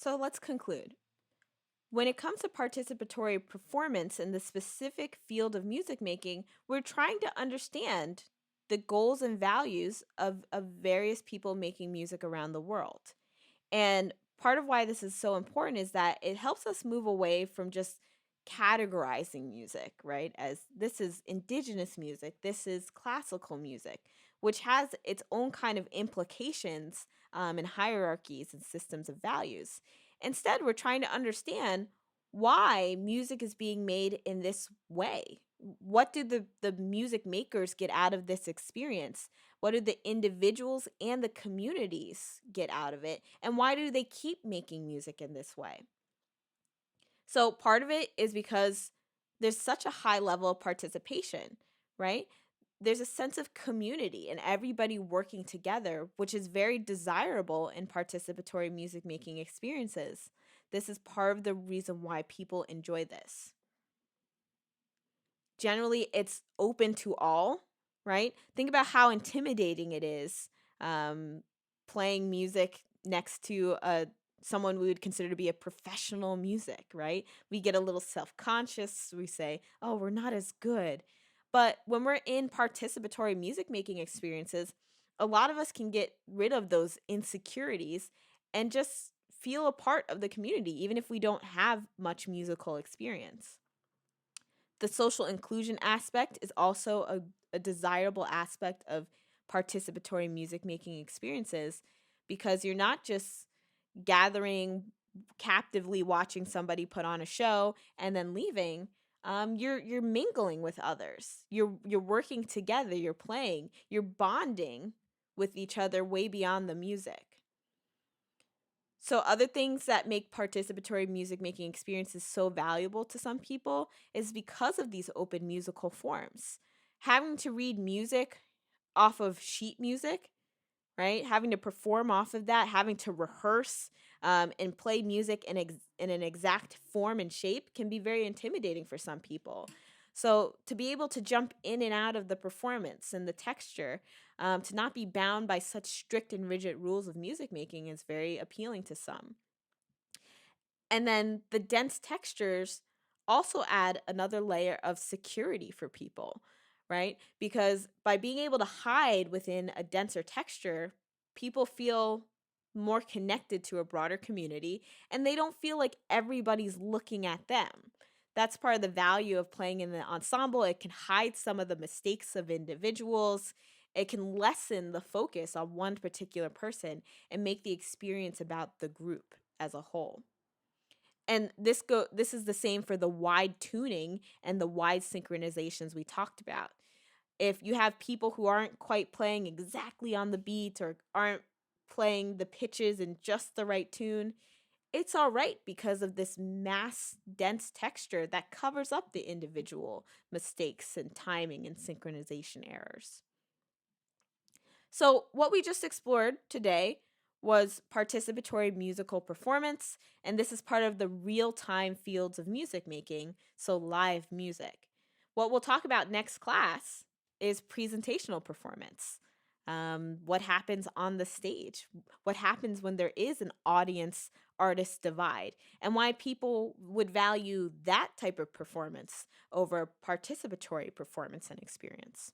So let's conclude. When it comes to participatory performance in the specific field of music making, we're trying to understand the goals and values of various people making music around the world. And part of why this is so important is that it helps us move away from just categorizing music, right? As this is indigenous music, this is classical music, which has its own kind of implications and hierarchies and systems of values. Instead, we're trying to understand why music is being made in this way. What do the music makers get out of this experience? What do the individuals and the communities get out of it? And why do they keep making music in this way? So, part of it is because there's such a high level of participation, right? There's a sense of community and everybody working together, which is very desirable in participatory music making experiences. This is part of the reason why people enjoy this. Generally, it's open to all, right? Think about how intimidating it is um, playing music next to someone we would consider to be a professional music, right? We get a little self-conscious. We say, oh, we're not as good. But when we're in participatory music making experiences, a lot of us can get rid of those insecurities and just feel a part of the community, even if we don't have much musical experience. The social inclusion aspect is also a desirable aspect of participatory music making experiences because you're not just gathering captively watching somebody put on a show and then leaving. You're mingling with others. You're working together. You're playing. You're bonding with each other way beyond the music. So other things that make participatory music making experiences so valuable to some people is because of these open musical forms. Having to read music off of sheet music, right? Having to perform off of that, having to rehearse and play music in an exact form and shape can be very intimidating for some people. So to be able to jump in and out of the performance and the texture, to not be bound by such strict and rigid rules of music making is very appealing to some. And then the dense textures also add another layer of security for people, right? Because by being able to hide within a denser texture, people feel more connected to a broader community and they don't feel like everybody's looking at them. That's part of the value of playing in the ensemble. It can hide some of the mistakes of individuals. It can lessen the focus on one particular person and make the experience about the group as a whole. And this is the same for the wide tuning and the wide synchronizations we talked about. If you have people who aren't quite playing exactly on the beat or aren't playing the pitches in just the right tune, it's all right because of this mass dense texture that covers up the individual mistakes and timing and synchronization errors. So, what we just explored today was participatory musical performance, and this is part of the real time fields of music making, so live music. What we'll talk about next class is presentational performance. What happens on the stage? What happens when there is an audience artist divide? And why people would value that type of performance over participatory performance and experience.